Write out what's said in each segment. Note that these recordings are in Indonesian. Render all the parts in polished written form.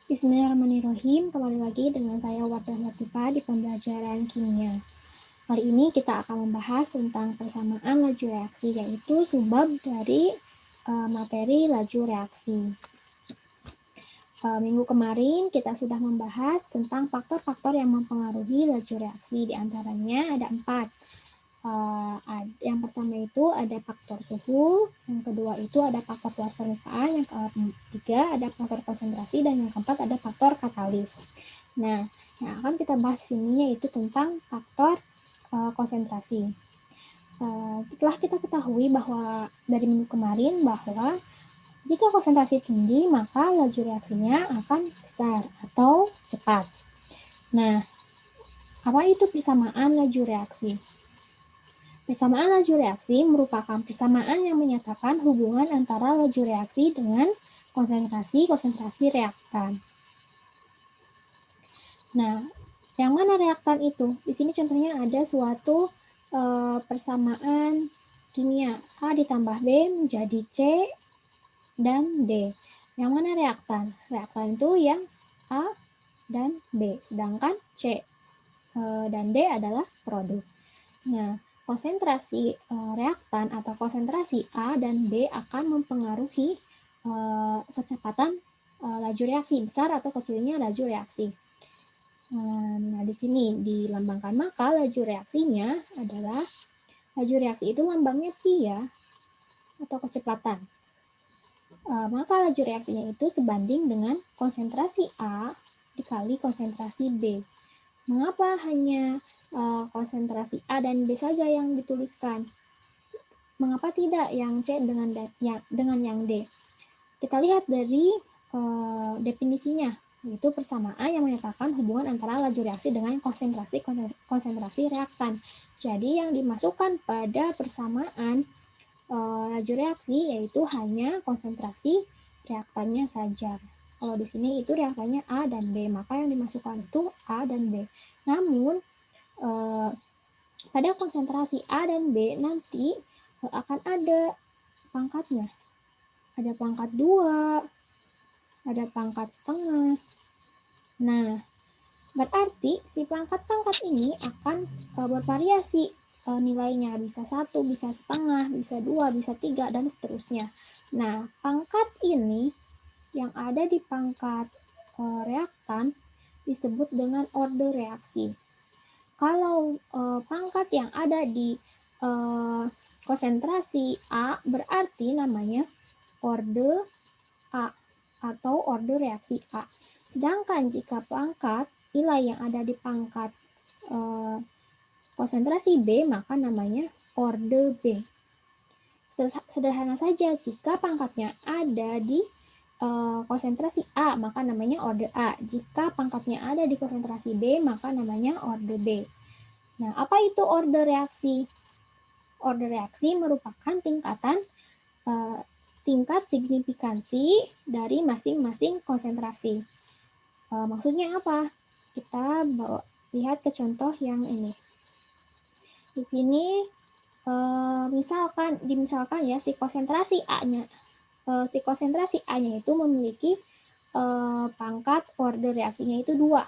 Bismillahirrahmanirrahim. Kembali lagi dengan saya Wardah Latifah di pembelajaran kimia. Kali ini kita akan membahas tentang persamaan laju reaksi, yaitu subbab dari materi laju reaksi. Minggu kemarin kita sudah membahas tentang faktor-faktor yang mempengaruhi laju reaksi. Di antaranya ada 4. Yang pertama itu ada faktor suhu, yang kedua itu ada faktor luas permukaan, yang ketiga ada faktor konsentrasi, dan yang keempat ada faktor katalis. Nah, yang akan kita bahas di sini yaitu tentang faktor konsentrasi. Setelah kita ketahui bahwa dari minggu kemarin bahwa jika konsentrasi tinggi maka laju reaksinya akan besar atau cepat. Nah, apa itu persamaan laju reaksi? Persamaan laju reaksi merupakan persamaan yang menyatakan hubungan antara laju reaksi dengan konsentrasi reaktan. Nah, yang mana reaktan itu? Di sini contohnya ada suatu persamaan kimia A ditambah B menjadi C dan D. Yang mana reaktan? Reaktan itu yang A dan B, sedangkan C dan D adalah produk. Nah, konsentrasi reaktan atau konsentrasi A dan B akan mempengaruhi kecepatan laju reaksi, besar atau kecilnya laju reaksi. Nah, di sini dilambangkan, maka laju reaksinya adalah, laju reaksi itu lambangnya pi ya, atau kecepatan. Maka laju reaksinya itu sebanding dengan konsentrasi A dikali konsentrasi B. Mengapa hanya konsentrasi A dan B saja yang dituliskan? Mengapa tidak yang C dengan yang D? Kita lihat dari definisinya, yaitu persamaan yang menyatakan hubungan antara laju reaksi dengan konsentrasi reaktan. Jadi yang dimasukkan pada persamaan laju reaksi yaitu hanya konsentrasi reaktannya saja. Kalau di sini itu reaktannya A dan B, maka yang dimasukkan itu A dan B. Namun pada konsentrasi A dan B nanti akan ada pangkatnya. Ada pangkat 2, ada pangkat setengah. Nah, berarti si pangkat-pangkat ini akan bervariasi nilainya. Bisa 1, bisa setengah, bisa 2, bisa 3, dan seterusnya. Nah, pangkat ini yang ada di pangkat reaktan disebut dengan orde reaksi. Kalau pangkat yang ada di konsentrasi A berarti namanya orde A atau orde reaksi A. Sedangkan jika pangkat nilai yang ada di pangkat konsentrasi B maka namanya orde B. Sederhana saja, jika pangkatnya ada di konsentrasi A maka namanya orde A. Jika pangkatnya ada di konsentrasi B maka namanya orde B. Nah, apa itu orde reaksi? Orde reaksi merupakan tingkat signifikansi dari masing-masing konsentrasi. Maksudnya apa? Kita lihat ke contoh yang ini. Di sini misalkan ya si konsentrasi A-nya itu memiliki pangkat orde reaksinya itu 2.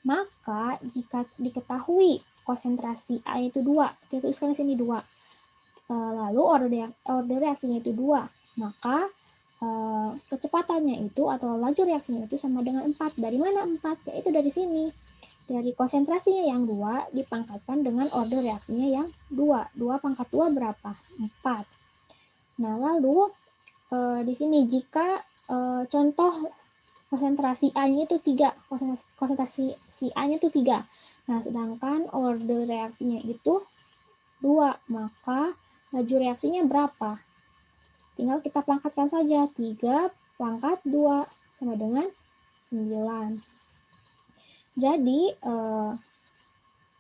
Maka jika diketahui konsentrasi A itu 2, kita tuliskan di sini 2. Lalu orde reaksinya itu 2, maka kecepatannya itu atau laju reaksinya itu sama dengan 4. Dari mana 4? Yaitu dari sini. Dari konsentrasinya yang 2 dipangkatkan dengan orde reaksinya yang 2. 2 pangkat 2 berapa? 4. Nah, lalu di sini jika contoh konsentrasi A-nya itu 3, konsentrasi si A-nya itu 3. Nah, sedangkan orde reaksinya itu 2, maka laju reaksinya berapa? Tinggal kita pangkatkan saja, 3 pangkat 2 sama dengan 9. Jadi,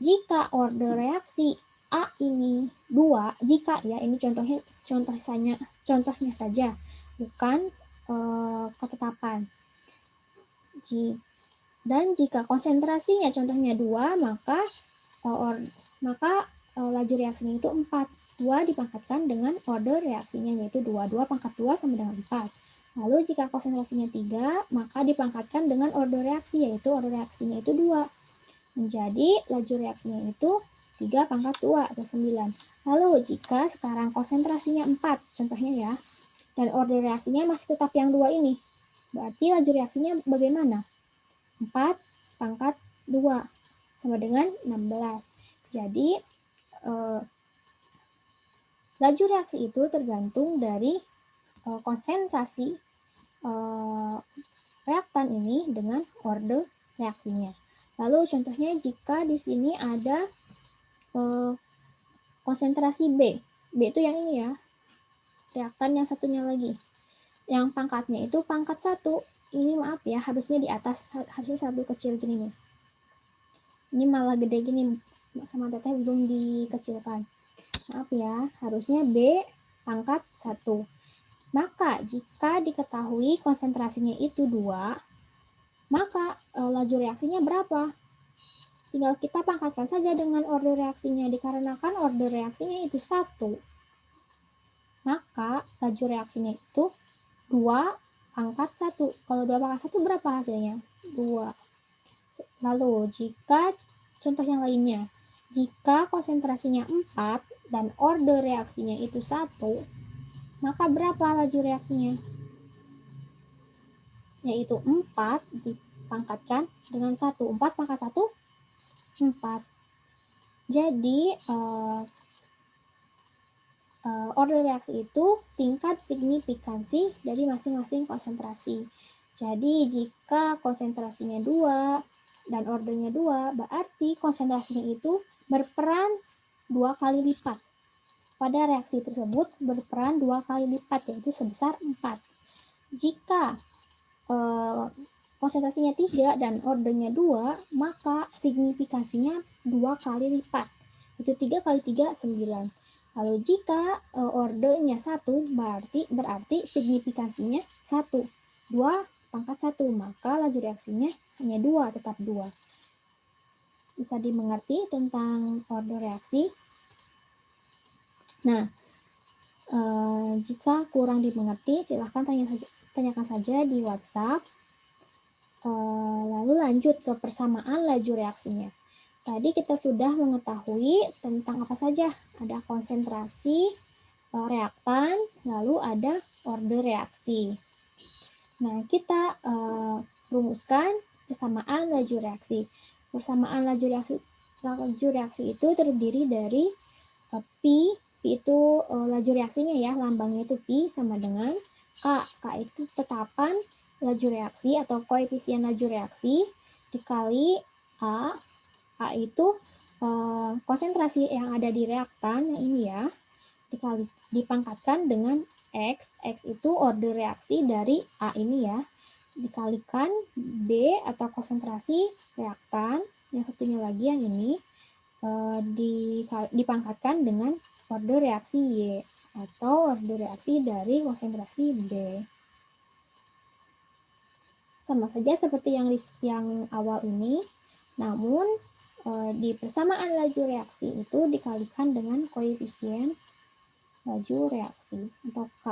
jika orde reaksi A ini 2, jika ya, ini contohnya saja, bukan ketetapan. Dan jika konsentrasinya contohnya 2, maka laju reaksinya itu 4. 2 dipangkatkan dengan orde reaksinya yaitu 2. 2 pangkat 2 sama dengan 4. Lalu jika konsentrasinya 3, maka dipangkatkan dengan order reaksi, yaitu order reaksinya itu 2. Menjadi laju reaksinya itu 3 pangkat 2 atau 9. Lalu jika sekarang konsentrasinya 4, contohnya ya, dan order reaksinya masih tetap yang 2 ini, berarti laju reaksinya bagaimana? 4 pangkat 2 sama dengan 16. Jadi laju reaksi itu tergantung dari konsentrasi reaktan ini dengan order reaksinya. Lalu contohnya jika di sini ada konsentrasi B. B itu yang ini ya, reaktan yang satunya lagi. Yang pangkatnya itu pangkat 1. Ini maaf ya, harusnya di atas, harusnya 1 kecil gini nih. Ini malah gede gini, sama teteh belum dikecilkan. Maaf ya, harusnya B pangkat 1. Maka jika diketahui konsentrasinya itu 2, maka laju reaksinya berapa? Tinggal kita pangkatkan saja dengan order reaksinya. Dikarenakan order reaksinya itu 1, maka laju reaksinya itu 2 pangkat 1. Kalau 2 pangkat 1 berapa hasilnya? 2. Lalu jika contoh yang lainnya, jika konsentrasinya 4 dan order reaksinya itu 1, maka berapa laju reaksinya? Yaitu 4 dipangkatkan dengan 1. 4 pangkat 1, 4. Jadi, order reaksi itu tingkat signifikansi dari masing-masing konsentrasi. Jadi, jika konsentrasinya 2 dan ordernya 2, berarti konsentrasinya itu berperan 2 kali lipat. Pada reaksi tersebut berperan 2 kali lipat, yaitu sebesar 4. Jika konsentrasinya 3 dan ordernya 2, maka signifikansinya 2 kali lipat. Itu 3 kali 3, 9. Lalu jika ordernya 1, berarti signifikansinya 1. 2 pangkat 1, maka laju reaksinya hanya 2, tetap 2. Bisa dimengerti tentang order reaksi? Nah, jika kurang dimengerti, silahkan tanyakan saja di WhatsApp. Lalu lanjut ke persamaan laju reaksinya. Tadi kita sudah mengetahui tentang apa saja. Ada konsentrasi reaktan, lalu ada order reaksi. Nah, kita rumuskan persamaan laju reaksi. Persamaan laju reaksi itu terdiri dari Pi itu laju reaksinya ya, lambangnya itu Pi sama dengan K. K itu tetapan laju reaksi atau koefisien laju reaksi dikali A. A itu konsentrasi yang ada di reaktan yang ini ya, dipangkatkan dengan X. X itu order reaksi dari A ini ya, dikalikan B atau konsentrasi reaktan, yang satunya lagi yang ini dipangkatkan dengan order reaksi Y atau order reaksi dari konsentrasi B. Sama saja seperti yang awal ini, namun di persamaan laju reaksi itu dikalikan dengan koefisien laju reaksi atau K.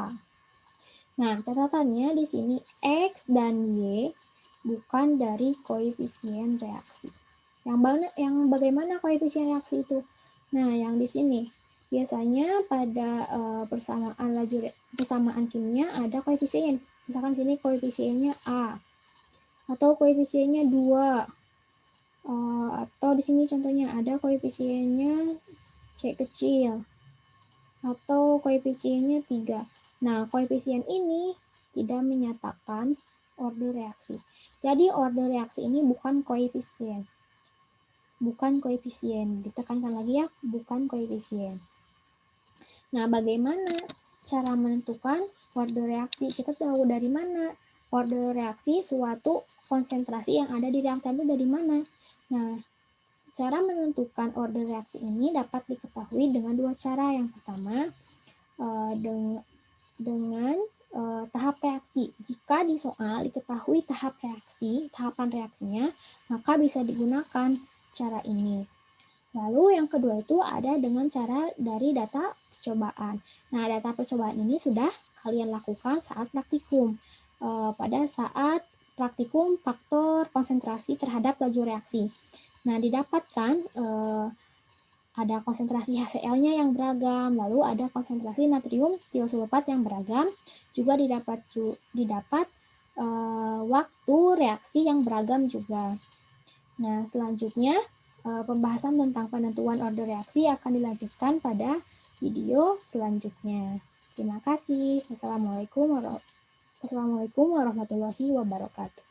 Nah, catatannya di sini X dan Y bukan dari koefisien reaksi. Yang bagaimana koefisien reaksi itu? Nah, yang di sini biasanya pada persamaan kimia ada koefisiennya. Misalkan sini koefisiennya A atau koefisiennya 2. Atau di sini contohnya ada koefisiennya C kecil atau koefisiennya 3. Nah, koefisien ini tidak menyatakan order reaksi. Jadi order reaksi ini bukan koefisien. Bukan koefisien. Ditekankan lagi ya, bukan koefisien. Nah, bagaimana cara menentukan order reaksi? Kita tahu dari mana order reaksi suatu konsentrasi yang ada di reaktan itu dari mana? Nah, cara menentukan order reaksi ini dapat diketahui dengan 2 cara. Yang pertama, dengan tahap reaksi. Jika di soal diketahui tahapan reaksinya, maka bisa digunakan cara ini. Lalu yang kedua itu ada dengan cara dari data percobaan. Nah, data percobaan ini sudah kalian lakukan saat praktikum. pada saat praktikum faktor konsentrasi terhadap laju reaksi. Nah, didapatkan ada konsentrasi HCl-nya yang beragam, lalu ada konsentrasi natrium tiosulfat yang beragam, juga didapat waktu reaksi yang beragam juga. Nah, selanjutnya pembahasan tentang penentuan order reaksi akan dilanjutkan pada video selanjutnya. Terima kasih. Wassalamualaikum warahmatullahi wabarakatuh.